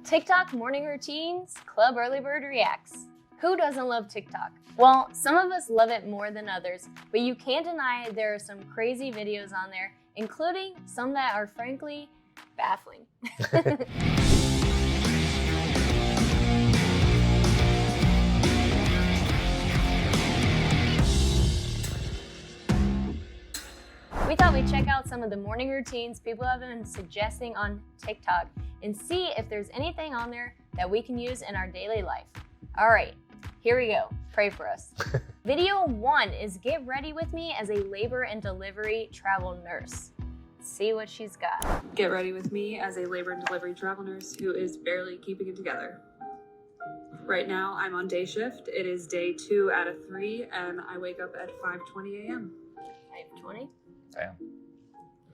TikTok morning routines, Club EarlyBird reacts. Who doesn't love TikTok? Well, some of us love it more than others, but you can't deny there are some crazy videos on there, including some that are frankly baffling. We thought we'd check out some of the morning routines people have been suggesting on TikTok and see if there's anything on there that we can use in our daily life. All right, here we go. Pray for us. Video 1 is get ready with me as a labor and delivery travel nurse. Let's see what she's got. Get ready with me as a labor and delivery travel nurse who is barely keeping it together. Right now, I'm on day shift. It is day 2 out of 3, and I wake up at 5:20 a.m. 5:20? Damn.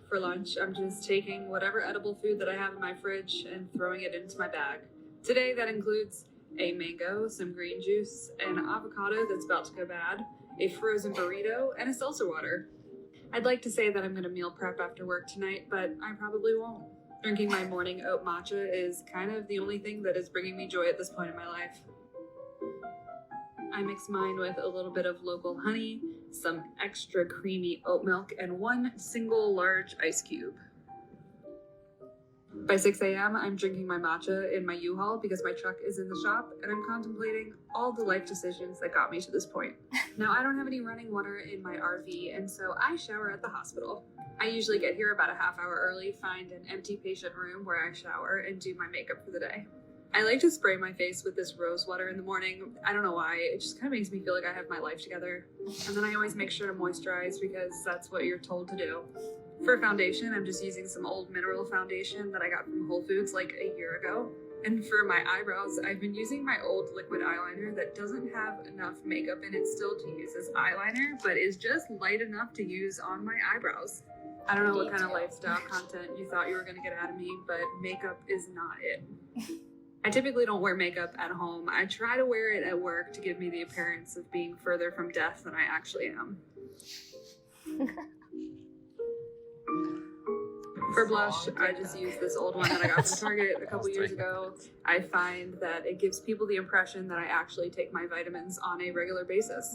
For lunch, I'm just taking whatever edible food that I have in my fridge and throwing it into my bag. Today, that includes a mango, some green juice, an avocado that's about to go bad, a frozen burrito, and a seltzer water. I'd like to say that I'm going to meal prep after work tonight, but I probably won't. Drinking my morning oat matcha is kind of the only thing that is bringing me joy at this point in my life. I mix mine with a little bit of local honey, some extra creamy oat milk, and 1 single large ice cube. By 6 a.m., I'm drinking my matcha in my U-Haul because my truck is in the shop, and I'm contemplating all the life decisions that got me to this point. Now, I don't have any running water in my RV, and so I shower at the hospital. I usually get here about a half hour early, find an empty patient room where I shower, and do my makeup for the day. I like to spray my face with this rose water in the morning. I don't know why, it just kind of makes me feel like I have my life together. And then I always make sure to moisturize because that's what you're told to do. For foundation, I'm just using some old mineral foundation that I got from Whole Foods like a year ago. And for my eyebrows, I've been using my old liquid eyeliner that doesn't have enough makeup in it still to use as eyeliner, but is just light enough to use on my eyebrows. I don't know what kind of lifestyle content you thought you were going to get out of me, but makeup is not it. I typically don't wear makeup at home. I try to wear it at work to give me the appearance of being further from death than I actually am. For blush, I just use this old one that I got from Target a couple years ago. I find that it gives people the impression that I actually take my vitamins on a regular basis.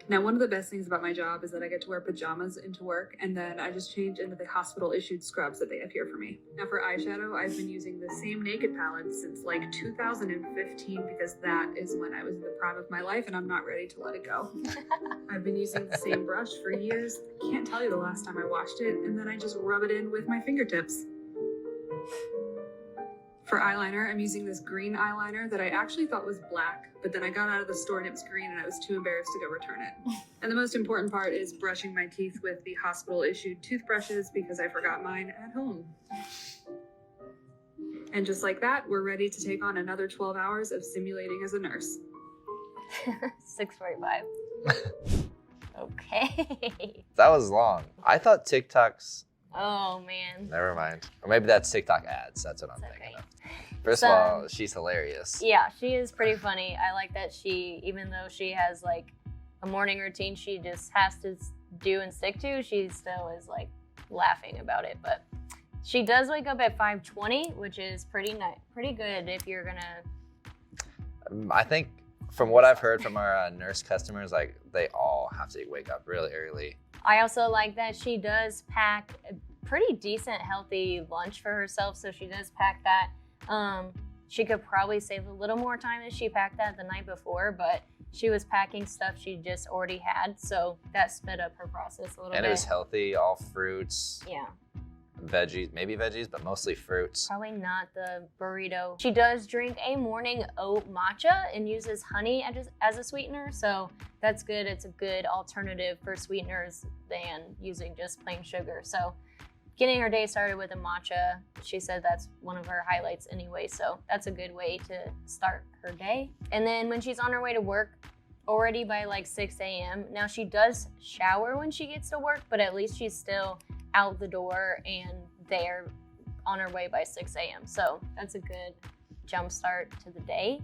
Now, one of the best things about my job is that I get to wear pajamas into work, and then I just change into the hospital-issued scrubs that they have here for me. Now, for eyeshadow, I've been using the same Naked palette since like 2015 because that is when I was in the prime of my life, and I'm not ready to let it go. I've been using the same brush for years. Can't tell you the last time I washed it, and then I just rub it in with my fingertips. For eyeliner, I'm using this green eyeliner that I actually thought was black, but then I got out of the store and it was green and I was too embarrassed to go return it. And the most important part is brushing my teeth with the hospital-issued toothbrushes because I forgot mine at home. And just like that, we're ready to take on another 12 hours of simulating as a nurse. 6:45. Okay. That was long. I thought TikTok's... Oh, man. Never mind. Or maybe that's TikTok ads. That's what I'm thinking of. First of all, she's hilarious. Yeah, she is pretty funny. I like that she, even though she has like a morning routine she just has to do and stick to, she still is like laughing about it. But she does wake up at 5:20, which is pretty good if you're gonna... I think from what I've heard from our nurse customers, like they all have to wake up really early. I also like that she does pack a pretty decent, healthy lunch for herself. So she does pack that. She could probably save a little more time if she packed that the night before, but she was packing stuff she just already had. So that sped up her process a little bit. And it was healthy, all fruits. Yeah. Veggies, maybe veggies, but mostly fruits. Probably not the burrito. She does drink a morning oat matcha and uses honey as a sweetener, so that's good. It's a good alternative for sweeteners than using just plain sugar. So getting her day started with a matcha, she said that's one of her highlights anyway, so that's a good way to start her day. And then when she's on her way to work, already by like 6 a.m. Now she does shower when she gets to work, but at least she's still out the door and there on her way by 6 a.m. So that's a good jump start to the day.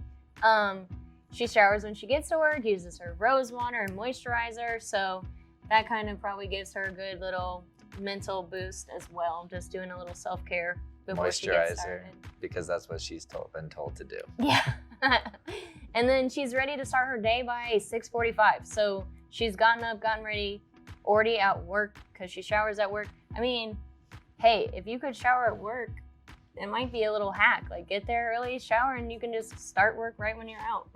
She showers when she gets to work, uses her rose water and moisturizer. So that kind of probably gives her a good little mental boost as well, just doing a little self-care before she gets moisturizer, started. because that's what she's been told to do. Yeah. And then she's ready to start her day by 6:45. So she's gotten up, gotten ready, already at work because she showers at work. I mean, hey, if you could shower at work, it might be a little hack. Like, get there early, shower, and you can just start work right when you're out.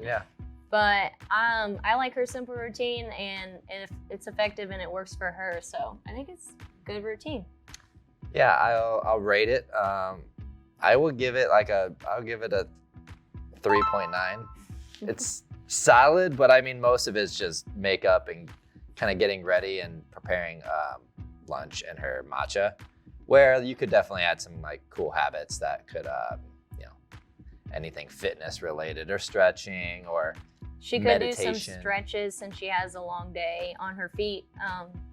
Yeah. But I like her simple routine, and if it's effective and it works for her, so I think it's a good routine. Yeah, I'll rate it. I will give it I'll give it a 3.9. It's solid, but I mean, most of it's just makeup and kind of getting ready and preparing lunch and her matcha, where you could definitely add some like cool habits that could, anything fitness related or stretching or she could meditation. do some stretches since she has a long day on her feet.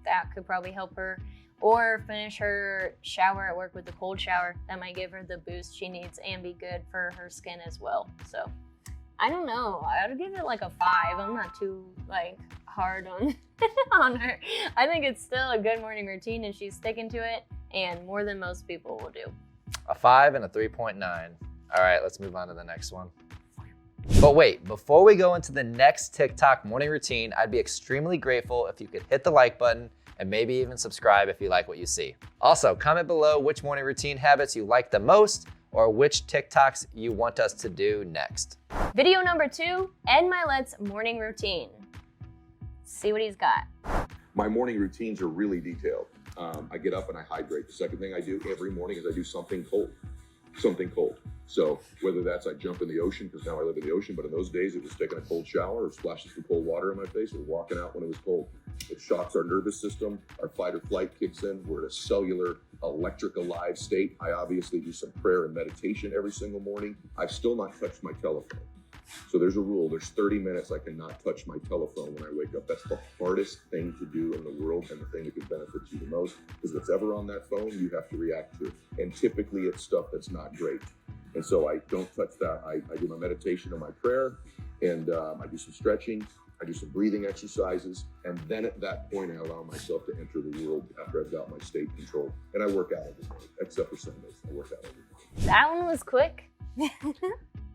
That could probably help her. Or finish her shower at work with a cold shower. That might give her the boost she needs and be good for her skin as well. So I don't know. I would give it like a 5. I'm not too like hard on on her. I think it's still a good morning routine and she's sticking to it, and more than most people will do. A 5 and a 3.9. All right, let's move on to the next one. But wait, before we go into the next TikTok morning routine, I'd be extremely grateful if you could hit the like button and maybe even subscribe if you like what you see. Also, comment below which morning routine habits you like the most or which TikToks you want us to do next. Video number 2, Ed Mylett's morning routine. See what he's got. My morning routines are really detailed. I get up and I hydrate. The second thing I do every morning is I do something cold. So whether that's I jump in the ocean, because now I live in the ocean, but in those days it was taking a cold shower or splashes some cold water in my face or walking out when it was cold. It shocks our nervous system, our fight or flight kicks in. We're in a cellular, electric alive state. I obviously do some prayer and meditation every single morning. I've still not touched my telephone. So there's a rule, there's 30 minutes I cannot touch my telephone when I wake up. That's the hardest thing to do in the world and the thing that could benefit you the most, because what's ever on that phone, you have to react to. And typically it's stuff that's not great. And so I don't touch that. I do my meditation and my prayer, and I do some stretching, I do some breathing exercises, and then at that point I allow myself to enter the world after I've got my state controlled. And I work out every morning, except for Sundays. I work out every morning. That one was quick.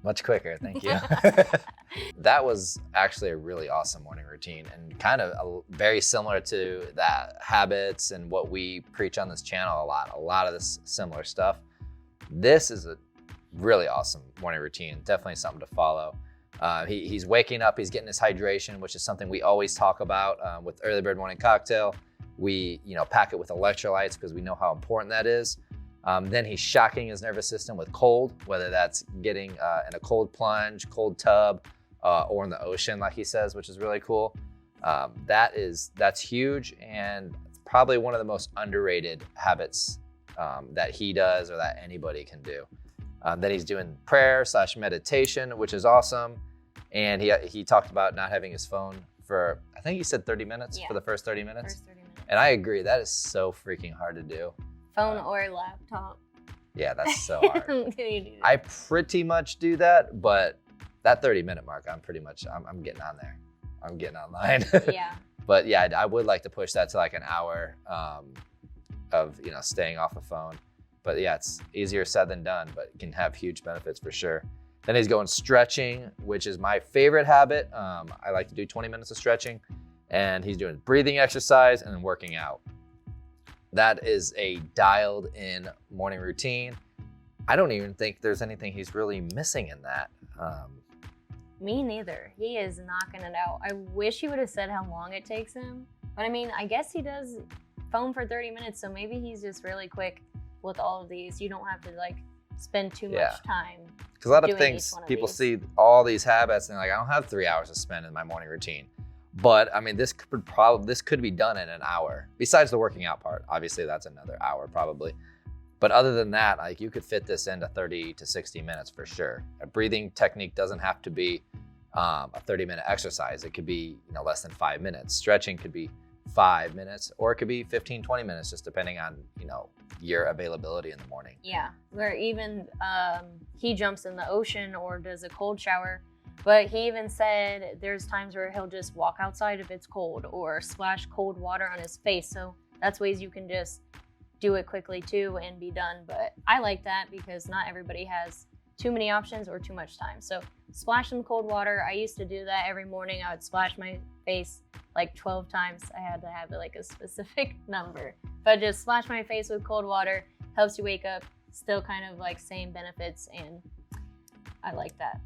Much quicker, thank you. That was actually a really awesome morning routine and kind of very similar to that habits and what we preach on this channel a lot of this similar stuff. This is a really awesome morning routine, definitely something to follow. He's waking up, he's getting his hydration, which is something we always talk about with EarlyBird Morning Cocktail. We pack it with electrolytes because we know how important that is. Then he's shocking his nervous system with cold, whether that's getting in a cold plunge, cold tub, or in the ocean, like he says, which is really cool. That's huge, and it's probably one of the most underrated habits that he does or that anybody can do. Then he's doing prayer / meditation, which is awesome. And he talked about not having his phone for, I think he said 30 minutes for the first 30 minutes. First 30 minutes. And I agree, that is so freaking hard to do. Phone or laptop. Yeah, that's so hard. I pretty much do that, but that 30-minute mark, I'm getting on there. I'm getting online. Yeah. But yeah, I would like to push that to like an hour of staying off the phone. But yeah, it's easier said than done, but it can have huge benefits for sure. Then he's going stretching, which is my favorite habit. I like to do 20 minutes of stretching, and he's doing breathing exercise and then working out. That is a dialed in morning routine. I don't even think there's anything he's really missing in that. Me neither. He is knocking it out. I wish he would have said how long it takes him. But I mean, I guess he does phone for 30 minutes, so maybe he's just really quick with all of these. You don't have to like spend too much time. Because a lot of things, people see all these habits and they're like, I don't have 3 hours to spend in my morning routine. But I mean, this could be done in an hour. Besides the working out part, obviously that's another hour probably. But other than that, like you could fit this into 30 to 60 minutes for sure. A breathing technique doesn't have to be a 30-minute exercise. It could be less than 5 minutes. Stretching could be 5 minutes, or it could be 15, 20 minutes, just depending on your availability in the morning. Yeah, where even he jumps in the ocean or does a cold shower. But he even said there's times where he'll just walk outside if it's cold or splash cold water on his face. So that's ways you can just do it quickly too and be done. But I like that because not everybody has too many options or too much time. So splash some cold water. I used to do that every morning. I would splash my face like 12 times. I had to have like a specific number, but just splash my face with cold water helps you wake up. Still kind of like same benefits, and I like that.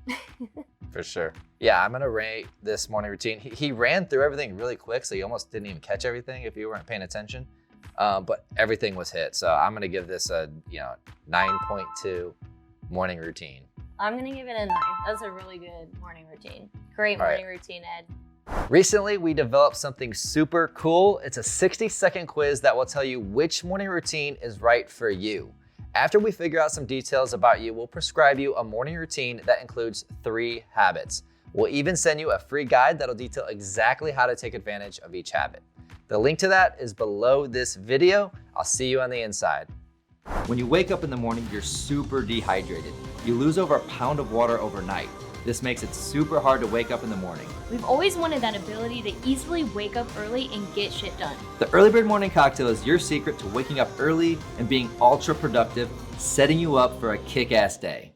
For sure. Yeah, I'm gonna rate this morning routine. He ran through everything really quick, so you almost didn't even catch everything if you weren't paying attention. But everything was hit. So I'm gonna give this a 9.2 morning routine. I'm gonna give it a 9. That's a really good morning routine. Great morning routine, Ed. Recently, we developed something super cool. It's a 60-second quiz that will tell you which morning routine is right for you. After we figure out some details about you, we'll prescribe you a morning routine that includes 3 habits. We'll even send you a free guide that'll detail exactly how to take advantage of each habit. The link to that is below this video. I'll see you on the inside. When you wake up in the morning, you're super dehydrated. You lose over a pound of water overnight. This makes it super hard to wake up in the morning. We've always wanted that ability to easily wake up early and get shit done. The EarlyBird Morning Cocktail is your secret to waking up early and being ultra productive, setting you up for a kick-ass day.